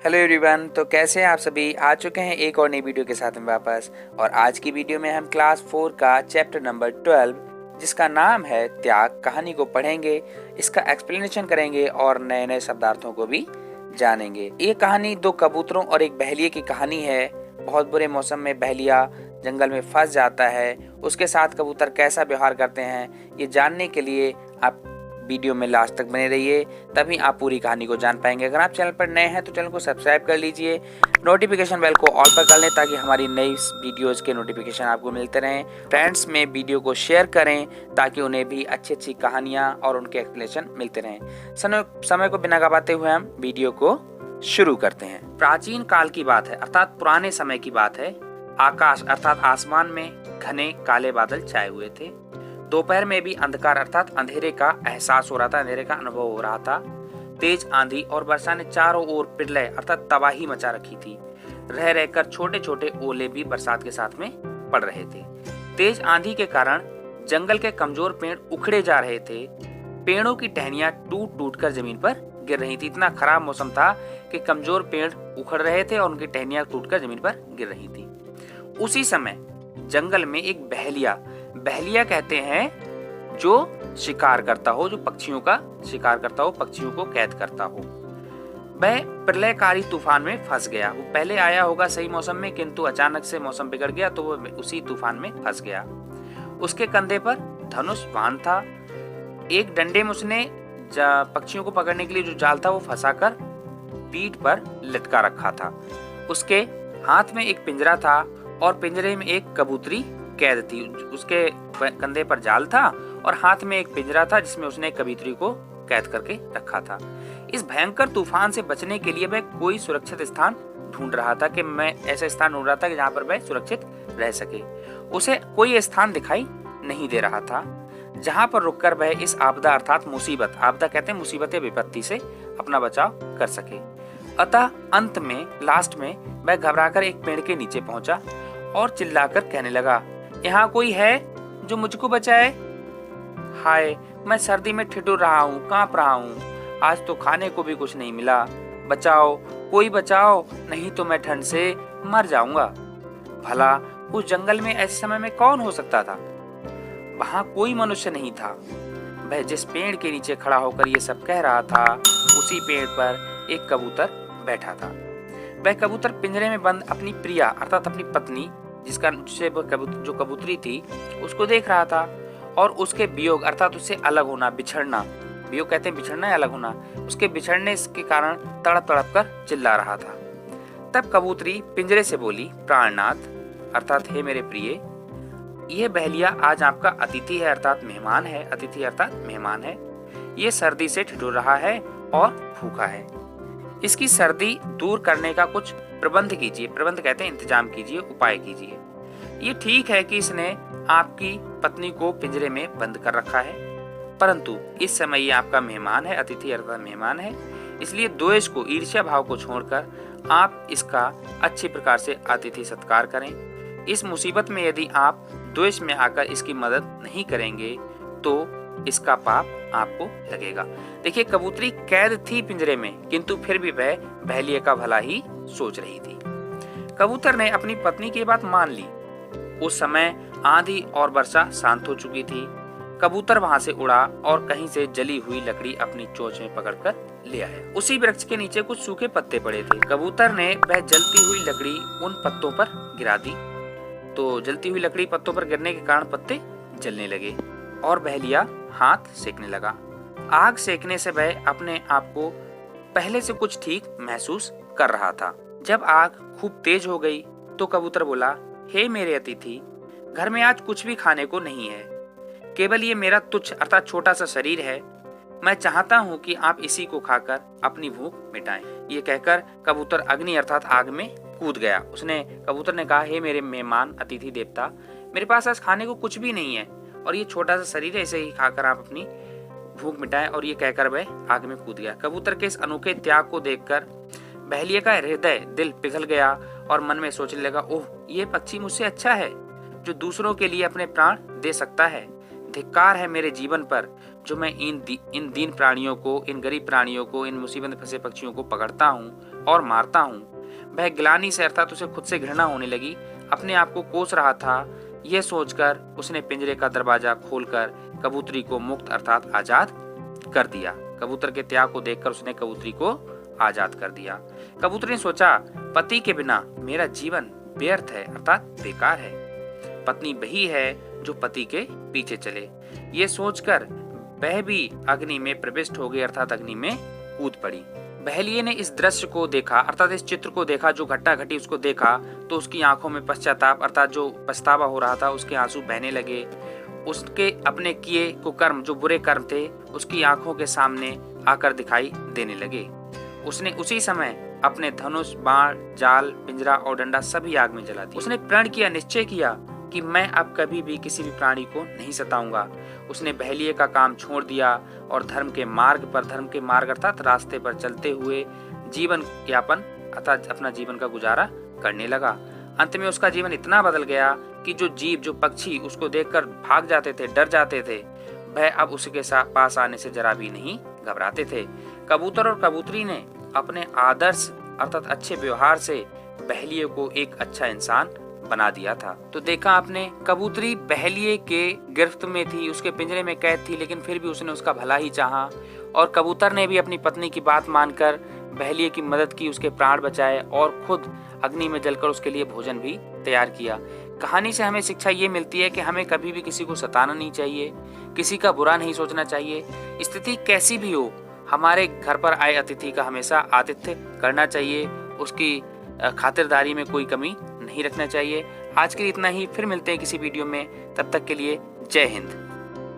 Hello everyone, तो कैसे हैं आप सभी। आ चुके हैं एक और नई वीडियो के साथ में वापस। और आज की वीडियो में हम क्लास 4 का चैप्टर नंबर 12 जिसका नाम है त्याग कहानी को पढ़ेंगे, इसका एक्सप्लेनेशन करेंगे और नए नए शब्दार्थों को भी जानेंगे। ये कहानी दो कबूतरों और एक बहेलिए की कहानी है। बहुत बुरे मौसम में बहेलिया जंगल में फंस जाता है, उसके साथ कबूतर कैसा व्यवहार करते हैं ये जानने के लिए आप वीडियो में लास्ट तक बने रहिए, तभी आप पूरी कहानी को जान पाएंगे। अगर आप चैनल पर नए हैं तो चैनल को सब्सक्राइब कर लीजिए, नोटिफिकेशन बेल को ऑल पर कर लें ताकि हमारी नई वीडियोस के नोटिफिकेशन आपको मिलते रहें। फ्रेंड्स में वीडियो को शेयर करें ताकि उन्हें भी अच्छी अच्छी कहानियां और उनके एक्सप्लेनेशन मिलते रहें। समय को बिना गवाते हुए हम वीडियो को शुरू करते हैं। प्राचीन काल की बात है, अर्थात पुराने समय की बात है। आकाश अर्थात आसमान में घने काले बादल छाए हुए थे। दोपहर में भी अंधकार अर्थात अंधेरे का एहसास हो रहा था, अंधेरे का अनुभव हो रहा था। तेज आंधी और वर्षा ने चारों ओर प्रलय अर्थात तबाही मचा रखी थी। रह रहकर छोटे छोटे ओले भी बरसात के साथ में पड़ रहे थे। तेज आंधी के कारण जंगल के कमजोर पेड़ उखड़े जा रहे थे। पेड़ों की टहनियां टूट टूट कर जमीन पर गिर रही थी। इतना खराब मौसम था कि कमजोर पेड़ उखड़ रहे थे और उनकी टहनियां टूटकर जमीन पर गिर रही थी। उसी समय जंगल में एक बहेलिया कहते हैं जो शिकार करता हो, जो पक्षियों का शिकार करता हो, पक्षियों को कैद करता हो। वह प्रलयकारी तूफान में फंस गया। वो पहले आया होगा सही मौसम में, किंतु अचानक से मौसम बिगड़ गया तो वो उसी तूफान में फंस गया। उसके कंधे पर धनुष बाण था। एक डंडे में उसने पक्षियों को पकड़ने के लिए जो जाल था वो फंसाकर पीठ पर लटका रखा था। उसके हाथ में एक पिंजरा था और पिंजरे में एक कबूतरी कैद थी। उसके कंधे पर जाल था और हाथ में एक पिंजरा था जिसमें उसने कबूतरी को कैद करके रखा था। इस भयंकर तूफान से बचने के लिए वह कोई सुरक्षित स्थान ढूंढ रहा था कि मैं ऐसा स्थान ढूंढ रहा था कि जहां पर वह सुरक्षित रह सके। उसे कोई स्थान दिखाई नहीं दे रहा था जहां पर रुककर वह इस आपदा अर्थात मुसीबत, आपदा कहते हैं मुसीबत या विपत्ति से अपना बचाव कर सके। अतः अंत में लास्ट में वह घबराकर एक पेड़ के नीचे पहुंचा और चिल्लाकर कहने लगा, यहाँ कोई है जो मुझको बचाए? हाय, मैं सर्दी में ठिठुर रहा हूँ, कांप रहा हूँ। आज तो खाने को भी कुछ नहीं मिला। बचाओ, कोई बचाओ, नहीं तो मैं ठंड से मर जाऊंगा। भला उस जंगल में ऐसे समय में कौन हो सकता था? वहां कोई मनुष्य नहीं था। वह जिस पेड़ के नीचे खड़ा होकर ये सब कह रहा था, उसी पेड़ पर एक कबूतर बैठा था। वह कबूतर पिंजरे में बंद अपनी प्रिया अर्थात अपनी पत्नी, जिससे जो कबूतरी थी, उसको देख रहा था और उसके वियोग अर्थात उससे अलग होना, बिछड़ना, वियोग कहते हैं बिछड़ना या अलग होना, उसके बिछड़ने के कारण तड़प तड़प कर चिल्ला रहा था। तब कबूतरी पिंजरे से बोली, प्राणनाथ अर्थात हे मेरे प्रिय, यह बहेलिया आज आपका अतिथि है अर्थात मेहमान है। अतिथि अर्थात मेहमान है। ये सर्दी से ठिठुर रहा है और भूखा है। इसकी सर्दी दूर करने का कुछ प्रबंध कीजिए। प्रबंध कहते हैं इंतजाम कीजिए, उपाय कीजिए। ये ठीक है कि इसने आपकी पत्नी को पिंजरे में बंद कर रखा है, परंतु इस समय ये आपका मेहमान है, अतिथि अर्थात मेहमान है। इसलिए द्वेष को, ईर्ष्या भाव को छोड़कर आप इसका अच्छी प्रकार से अतिथि सत्कार करें। इस मुसीबत में यदि आप द्वेष में आकर इसकी मदद नहीं करेंगे तो इसका पाप आपको लगेगा। देखिए, कबूतरी कैद थी पिंजरे में, किंतु फिर भी वह बहेलिये का भला ही सोच रही थी। कबूतर ने अपनी पत्नी की बात मान ली। उस समय आंधी और वर्षा शांत हो चुकी थी। कबूतर वहां से उड़ा और कहीं से जली हुई लकड़ी अपनी चोंच में पकड़कर ले आया। उसी वृक्ष के नीचे कुछ सूखे पत्ते पड़े थे। कबूतर ने वह जलती हुई लकड़ी उन पत्तों पर गिरा दी, तो जलती हुई लकड़ी पत्तों पर गिरने के कारण पत्ते जलने लगे और बहेलिया हाथ सेकने लगा। आग सेकने से वह अपने आप को पहले से कुछ ठीक महसूस कर रहा था। जब आग खूब तेज हो गई तो कबूतर बोला, हे मेरे अतिथि, घर में आज कुछ भी खाने को नहीं है, केवल ये मेरा तुच्छ अर्थात छोटा सा शरीर है। मैं चाहता हूँ कि आप इसी को खाकर अपनी भूख मिटाएं। ये कहकर कबूतर अग्नि अर्थात आग में कूद गया। कबूतर ने कहा, हे मेरे मेहमान अतिथि देवता, मेरे पास आज खाने को कुछ भी नहीं है और ये छोटा सा शरीर है, इसे ही खाकर आप अपनी भूख मिटाएं। और ये कहकर वह आग में कूद गया। कबूतर के इस अनोखे त्याग को देखकर बहेलिये का हृदय, दिल पिघल गया और मन में सोचने लगा, ओह, ये पक्षी मुझसे अच्छा है जो दूसरों के लिए अपने प्राण दे सकता है। धिक्कार है मेरे जीवन पर जो मैं इन दीन प्राणियों को, इन गरीब प्राणियों को, इन मुसीबत में फंसे पक्षियों को पकड़ता हूँ और मारता हूँ। वह ग्लानि से अर्थात उसे खुद से घृणा होने लगी, अपने आप को कोस रहा था। यह सोचकर उसने पिंजरे का दरवाजा खोलकर कबूतरी को मुक्त अर्थात आजाद कर दिया। कबूतर के त्याग को देखकर उसने कबूतरी को आजाद कर दिया। कबूतरी ने सोचा, पति के बिना मेरा जीवन व्यर्थ है अर्थात बेकार है। पत्नी वही है जो पति के पीछे चले। ये सोचकर वह भी अग्नि में प्रविष्ट हो गई अर्थात अग्नि में कूद पड़ी। बहेलिये ने इस दृश्य को देखा अर्थात इस चित्र को देखा, जो घटना घटी उसको देखा, तो उसकी आंखों में पश्चाताप अर्थात जो पछतावा हो रहा था, उसके आंसू बहने लगे। उसके अपने किए कुकर्म जो बुरे कर्म थे उसकी आंखों के सामने आकर दिखाई देने लगे। उसने उसी समय अपने धनुष, बाण, जाल, पिंजरा और डंडा सभी आग में जला दिया। उसने प्रण किया, निश्चय किया कि मैं अब कभी भी किसी भी प्राणी को नहीं सताऊंगा। उसने बहेलिये का काम छोड़ दिया और धर्म के मार्ग अर्थात रास्ते पर चलते हुए जीवन यापन अर्थात अपना जीवन का गुजारा करने लगा। अंत में उसका जीवन इतना बदल गया कि जो जीव, जो पक्षी उसको देखकर भाग जाते थे, डर जाते थे, वह अब उसके पास आने से जरा भी नहीं घबराते थे। कबूतर और कबूतरी ने अपने आदर्श अर्थात अच्छे व्यवहार से बहेलिये को एक अच्छा इंसान बना दिया था। तो देखा आपने, कबूतरी बहेलिये के गिरफ्त में थी, उसके पिंजरे में कैद थी, लेकिन फिर भी उसने उसका भला ही चाहा। और कबूतर ने भी अपनी पत्नी की बात मानकर बहेलिये की मदद की, उसके प्राण बचाए और खुद अग्नि में जलकर उसके लिए भोजन भी तैयार किया। कहानी से हमें शिक्षा ये मिलती है कि हमें कभी भी किसी को सताना नहीं चाहिए, किसी का बुरा नहीं सोचना चाहिए। स्थिति कैसी भी हो, हमारे घर पर आए अतिथि का हमेशा आतिथ्य करना चाहिए, उसकी खातिरदारी में कोई कमी नहीं रखना चाहिए। आज के लिए इतना ही, फिर मिलते हैं किसी वीडियो में, तब तक के लिए जय हिंद।